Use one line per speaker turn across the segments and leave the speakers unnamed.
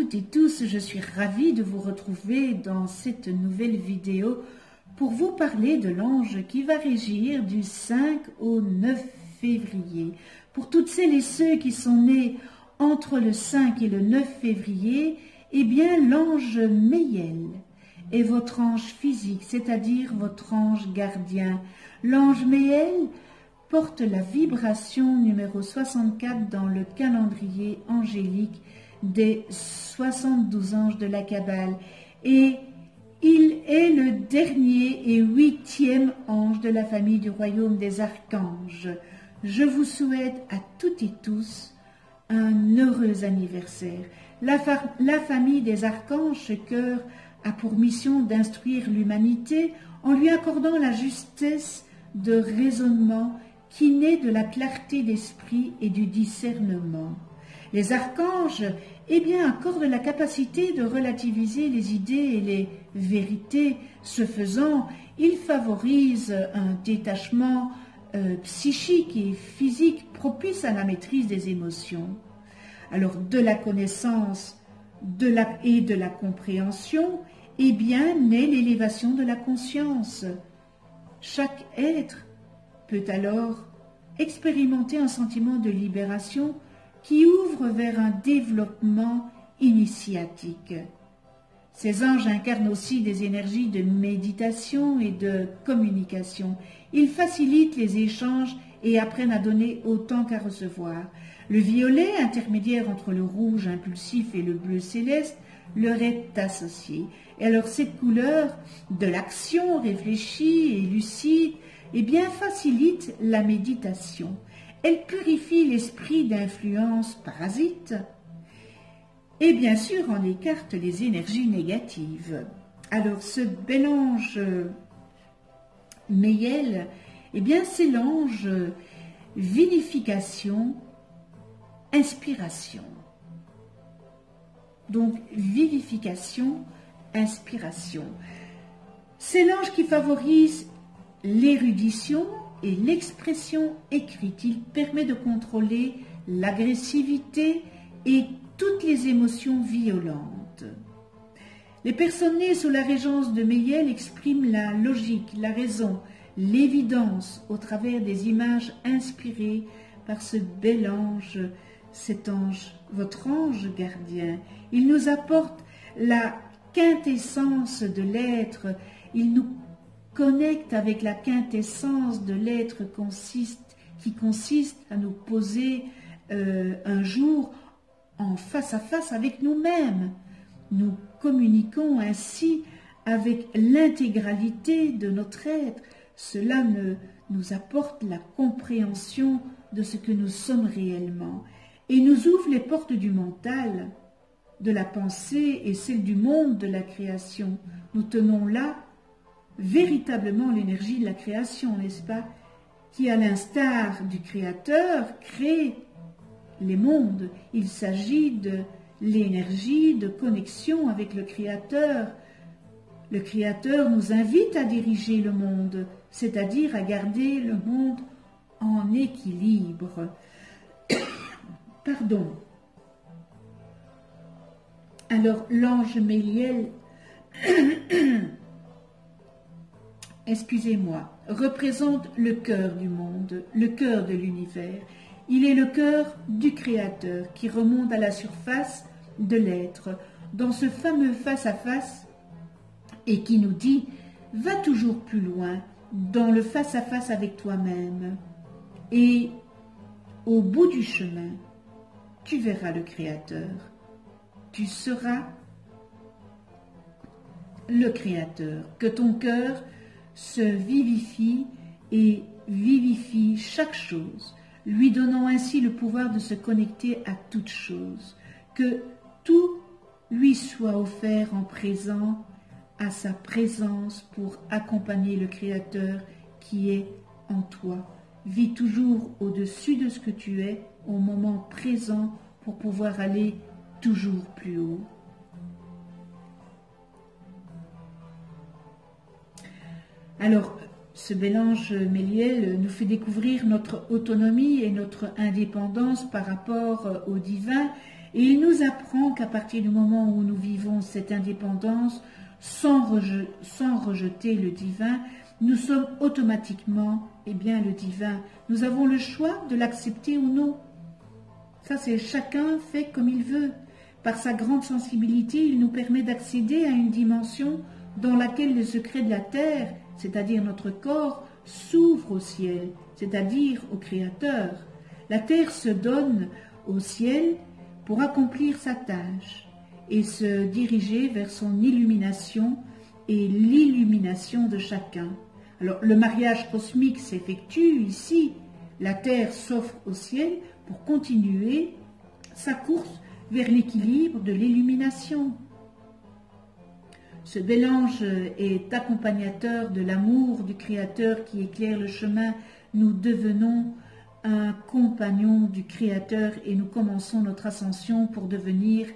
toutes et tous, je suis ravie de vous retrouver dans cette nouvelle vidéo pour vous parler de l'ange qui va régir du 5 au 9 février. Pour toutes celles et ceux qui sont nés entre le 5 et le 9 février, eh bien l'ange Méiel est votre ange physique, c'est-à-dire votre ange gardien. L'ange Méiel porte la vibration numéro 64 dans le calendrier angélique des 72 anges de la Kabbale, et il est le dernier et 8e ange de la famille du royaume des archanges. Je vous souhaite à toutes et tous un heureux anniversaire. La famille des archanges, ce cœur a pour mission d'instruire l'humanité en lui accordant la justesse de raisonnement qui naît de la clarté d'esprit et du discernement. Les archanges, eh bien, accordent la capacité de relativiser les idées et les vérités. Ce faisant, ils favorisent un détachement psychique et physique propice à la maîtrise des émotions. Alors, de la connaissance et de la compréhension, eh bien, naît l'élévation de la conscience. Chaque être peut alors expérimenter un sentiment de libération qui ouvre vers un développement initiatique. Ces anges incarnent aussi des énergies de méditation et de communication. Ils facilitent les échanges et apprennent à donner autant qu'à recevoir. Le violet, intermédiaire entre le rouge impulsif et le bleu céleste, leur est associé. Et alors cette couleur de l'action réfléchie et lucide, eh bien, facilite la méditation. Elle purifie l'esprit d'influences parasites et bien sûr en écarte les énergies négatives. Alors ce bel ange Méiel, eh bien c'est l'ange vivification, inspiration. Donc vivification, inspiration. C'est l'ange qui favorise l'érudition et l'expression écrite. Il permet de contrôler l'agressivité et toutes les émotions violentes. Les personnes nées sous la régence de Méiel expriment la logique, la raison, l'évidence au travers des images inspirées par ce bel ange, cet ange, votre ange gardien. Il nous apporte la quintessence de l'être, il nous connecte avec la quintessence de l'être qui consiste à nous poser un jour en face à face avec nous-mêmes. Nous communiquons ainsi avec l'intégralité de notre être. Cela nous apporte la compréhension de ce que nous sommes réellement et nous ouvre les portes du mental, de la pensée et celle du monde de la création. Nous tenons là véritablement l'énergie de la création, n'est-ce pas, qui, à l'instar du Créateur, crée les mondes. Il s'agit de l'énergie de connexion avec le Créateur. Le Créateur nous invite à diriger le monde, c'est-à-dire à garder le monde en équilibre. Pardon. Alors, l'ange Méiel, excusez-moi, représente le cœur du monde, le cœur de l'univers. Il est le cœur du Créateur qui remonte à la surface de l'être, dans ce fameux face-à-face, et qui nous dit « Va toujours plus loin, dans le face-à-face avec toi-même, et au bout du chemin, tu verras le Créateur. Tu seras le Créateur. Que ton cœur se vivifie et vivifie chaque chose, lui donnant ainsi le pouvoir de se connecter à toute chose. Que tout lui soit offert en présent à sa présence pour accompagner le Créateur qui est en toi. Vis toujours au-dessus de ce que tu es au moment présent pour pouvoir aller toujours plus haut. Alors, ce bel ange Méiel nous fait découvrir notre autonomie et notre indépendance par rapport au divin Et il nous apprend qu'à partir du moment où nous vivons cette indépendance, sans rejeter le divin, nous sommes automatiquement, le divin. Nous avons le choix de l'accepter ou non. Ça, c'est chacun fait comme il veut. Par sa grande sensibilité, il nous permet d'accéder à une dimension dans laquelle le secret de la terre, c'est-à-dire notre corps, s'ouvre au ciel, c'est-à-dire au Créateur. La terre se donne au ciel pour accomplir sa tâche et se diriger vers son illumination et l'illumination de chacun. Alors, le mariage cosmique s'effectue ici. La terre s'offre au ciel pour continuer sa course vers l'équilibre de l'illumination. Ce bel ange est accompagnateur de l'amour du Créateur qui éclaire le chemin. Nous devenons un compagnon du Créateur et nous commençons notre ascension pour devenir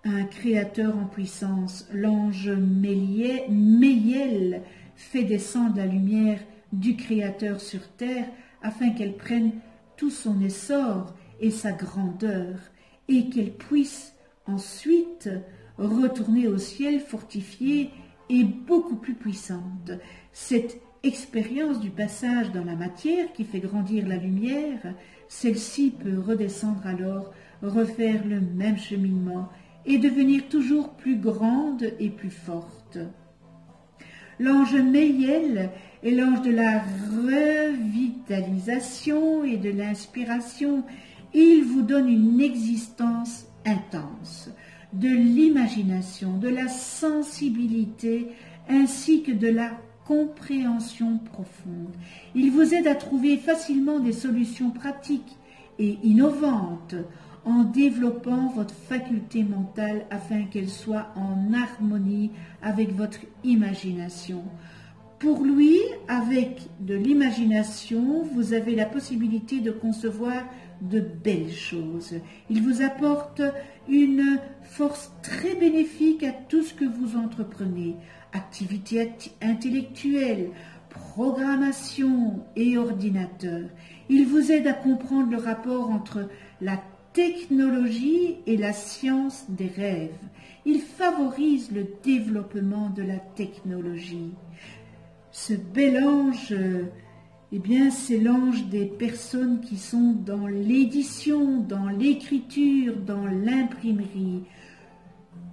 un Créateur en puissance. L'ange Méiel fait descendre la lumière du Créateur sur terre afin qu'elle prenne tout son essor et sa grandeur et qu'elle puisse ensuite retourner au ciel fortifiée et beaucoup plus puissante. Cette expérience du passage dans la matière qui fait grandir la lumière, celle-ci peut redescendre alors, refaire le même cheminement et devenir toujours plus grande et plus forte. L'ange Méiel est l'ange de la revitalisation et de l'inspiration. Il vous donne une existence intense, de l'imagination, de la sensibilité ainsi que de la compréhension profonde. Il vous aide à trouver facilement des solutions pratiques et innovantes en développant votre faculté mentale afin qu'elle soit en harmonie avec votre imagination. Pour lui, avec de l'imagination, vous avez la possibilité de concevoir de belles choses. Il vous apporte une force très bénéfique à tout ce que vous entreprenez, activité intellectuelle, programmation et ordinateur. Il vous aide à comprendre le rapport entre la technologie et la science des rêves. Il favorise le développement de la technologie. Ce bel ange, c'est l'ange des personnes qui sont dans l'édition, dans l'écriture, dans l'imprimerie,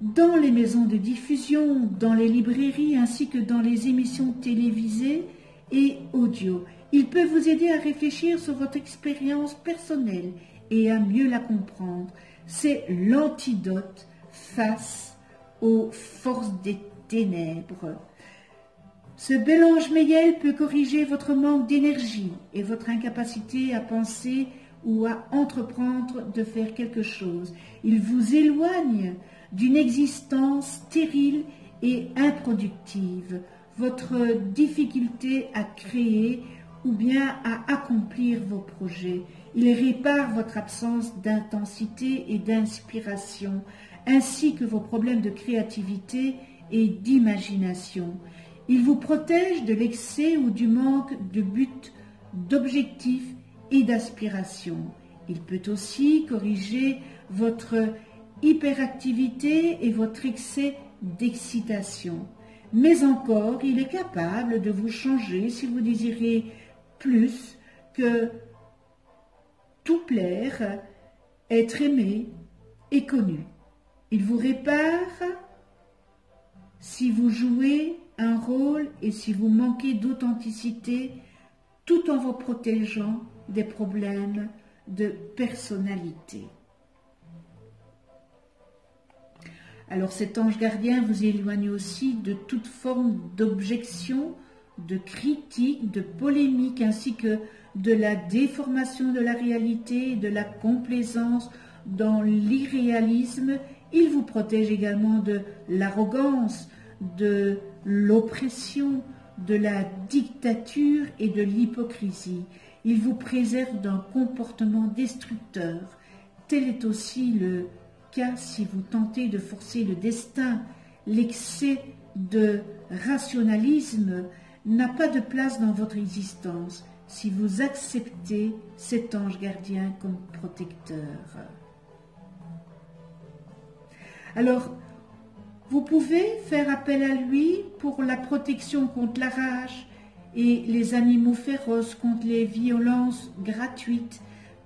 dans les maisons de diffusion, dans les librairies ainsi que dans les émissions télévisées et audio. Il peut vous aider à réfléchir sur votre expérience personnelle et à mieux la comprendre. C'est l'antidote face aux forces des ténèbres. Ce bel ange Méiel peut corriger votre manque d'énergie et votre incapacité à penser ou à entreprendre de faire quelque chose. Il vous éloigne d'une existence stérile et improductive, votre difficulté à créer ou bien à accomplir vos projets. Il répare votre absence d'intensité et d'inspiration, ainsi que vos problèmes de créativité et d'imagination. Il vous protège de l'excès ou du manque de but, d'objectifs et d'aspiration. Il peut aussi corriger votre hyperactivité et votre excès d'excitation. Mais encore, il est capable de vous changer si vous désirez plus que tout plaire, être aimé et connu. Il vous répare si vous jouez un rôle et si vous manquez d'authenticité, tout en vous protégeant des problèmes de personnalité. Alors cet ange gardien vous éloigne aussi de toute forme d'objection, de critique, de polémique, ainsi que de la déformation de la réalité, de la complaisance dans l'irréalisme. Il vous protège également de l'arrogance, de l'oppression, de la dictature et de l'hypocrisie. Il vous préserve d'un comportement destructeur. Tel est aussi le cas si vous tentez de forcer le destin. L'excès de rationalisme n'a pas de place dans votre existence si vous acceptez cet ange gardien comme protecteur. Alors, vous pouvez faire appel à lui pour la protection contre la rage et les animaux féroces, contre les violences gratuites,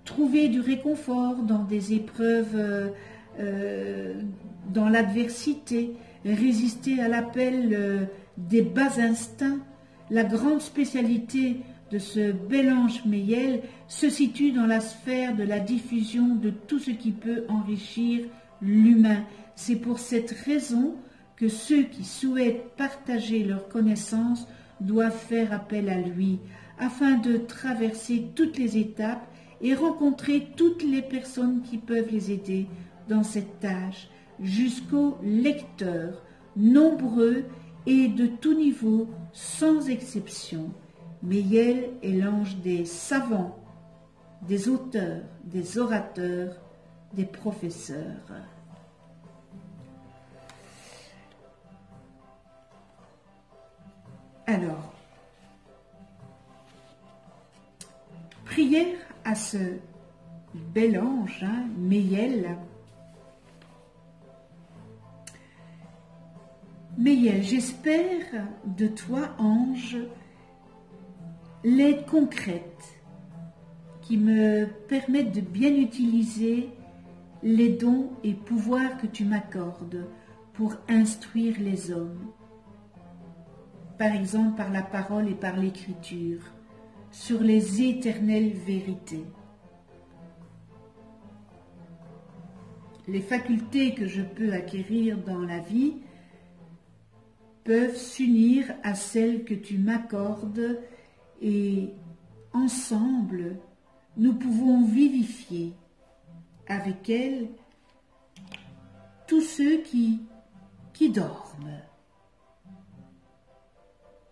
trouver du réconfort dans des épreuves, dans l'adversité, résister à l'appel des bas instincts. La grande spécialité de ce bel ange Meyel se situe dans la sphère de la diffusion de tout ce qui peut enrichir l'humain. C'est pour cette raison que ceux qui souhaitent partager leurs connaissances doivent faire appel à lui, afin de traverser toutes les étapes et rencontrer toutes les personnes qui peuvent les aider dans cette tâche, jusqu'aux lecteurs, nombreux et de tout niveau, sans exception. Meyel est l'ange des savants, des auteurs, des orateurs, des professeurs. Alors, prière à ce bel ange, Meyel. Meyel, j'espère de toi, ange, l'aide concrète qui me permette de bien utiliser les dons et pouvoirs que tu m'accordes pour instruire les hommes. Par exemple, par la parole et par l'écriture, sur les éternelles vérités. Les facultés que je peux acquérir dans la vie peuvent s'unir à celles que tu m'accordes et ensemble, nous pouvons vivifier avec elles tous ceux qui dorment.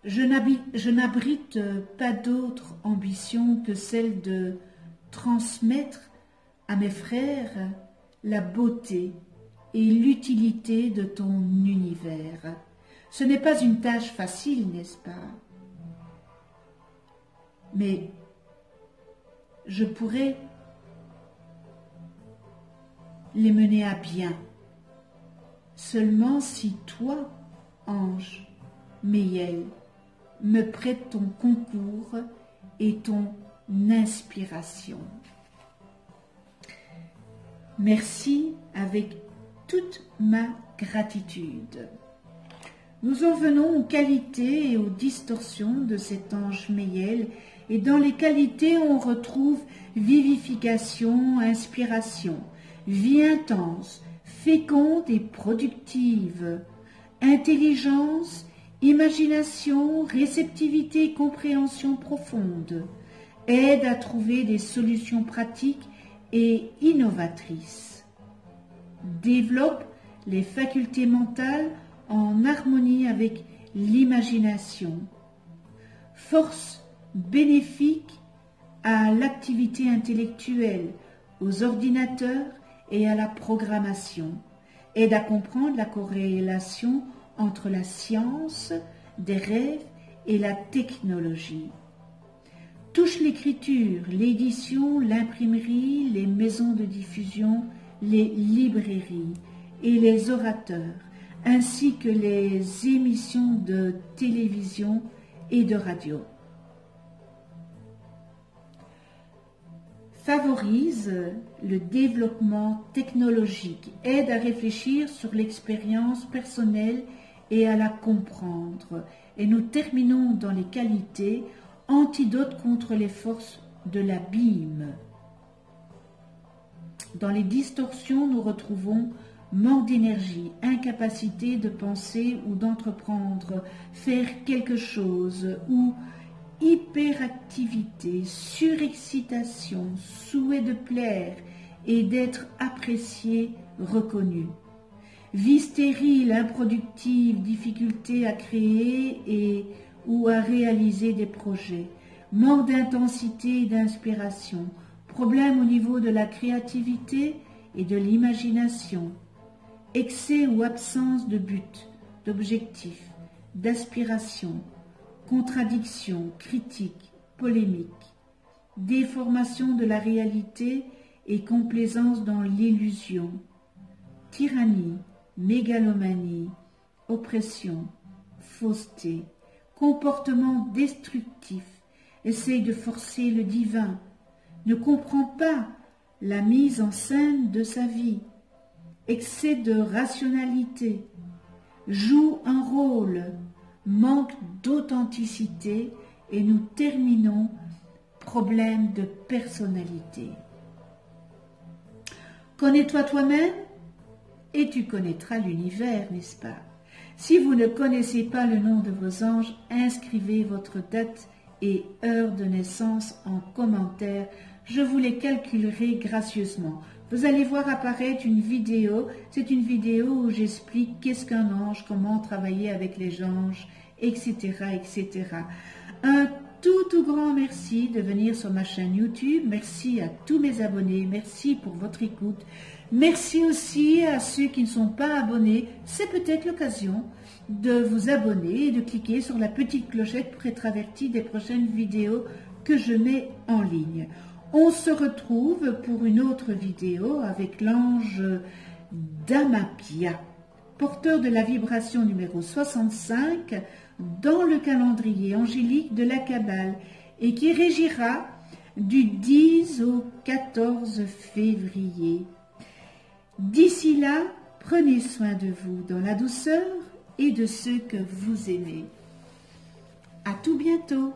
Je n'abrite pas d'autre ambition que celle de transmettre à mes frères la beauté et l'utilité de ton univers. Ce n'est pas une tâche facile, n'est-ce pas? Mais je pourrais les mener à bien, seulement si toi, ange Meyel, me prêtes ton concours et ton inspiration. Merci avec toute ma gratitude. Nous en venons aux qualités et aux distorsions de cet ange Meyel, et dans les qualités on retrouve vivification, inspiration, vie intense, féconde et productive, intelligence, imagination, réceptivité et compréhension profonde, aide à trouver des solutions pratiques et innovatrices, développe les facultés mentales en harmonie avec l'imagination, force bénéfique à l'activité intellectuelle, aux ordinateurs et à la programmation, aide à comprendre la corrélation entre la science des rêves et la technologie. Touche l'écriture, l'édition, l'imprimerie, les maisons de diffusion, les librairies et les orateurs, ainsi que les émissions de télévision et de radio. Favorise le développement technologique, aide à réfléchir sur l'expérience personnelle et à la comprendre. Et nous terminons dans les qualités, antidote contre les forces de l'abîme. Dans les distorsions, nous retrouvons manque d'énergie, incapacité de penser ou d'entreprendre, faire quelque chose, ou hyperactivité, surexcitation, souhait de plaire et d'être apprécié, reconnu. Vie stérile, improductive, difficulté à créer et ou à réaliser des projets, manque d'intensité et d'inspiration, problème au niveau de la créativité et de l'imagination, excès ou absence de but, d'objectif, d'aspiration, contradiction, critique, polémique, déformation de la réalité et complaisance dans l'illusion, tyrannie, mégalomanie, oppression, fausseté, comportement destructif, essaye de forcer le divin, ne comprend pas la mise en scène de sa vie, excès de rationalité, joue un rôle, manque d'authenticité et nous terminons problème de personnalité. Connais-toi toi-même et tu connaîtras l'univers, n'est-ce pas? Si vous ne connaissez pas le nom de vos anges, inscrivez votre date et heure de naissance en commentaire. Je vous les calculerai gracieusement. Vous allez voir apparaître une vidéo. C'est une vidéo où j'explique qu'est-ce qu'un ange, comment travailler avec les anges, etc., etc. Un tout grand merci de venir sur ma chaîne YouTube. Merci à tous mes abonnés. Merci pour votre écoute. Merci aussi à ceux qui ne sont pas abonnés. C'est peut-être l'occasion de vous abonner et de cliquer sur la petite clochette pour être averti des prochaines vidéos que je mets en ligne. On se retrouve pour une autre vidéo avec l'ange Damapia, porteur de la vibration numéro 65 dans le calendrier angélique de la Kabbale et qui régira du 10 au 14 février. D'ici là, prenez soin de vous dans la douceur et de ceux que vous aimez. À tout bientôt.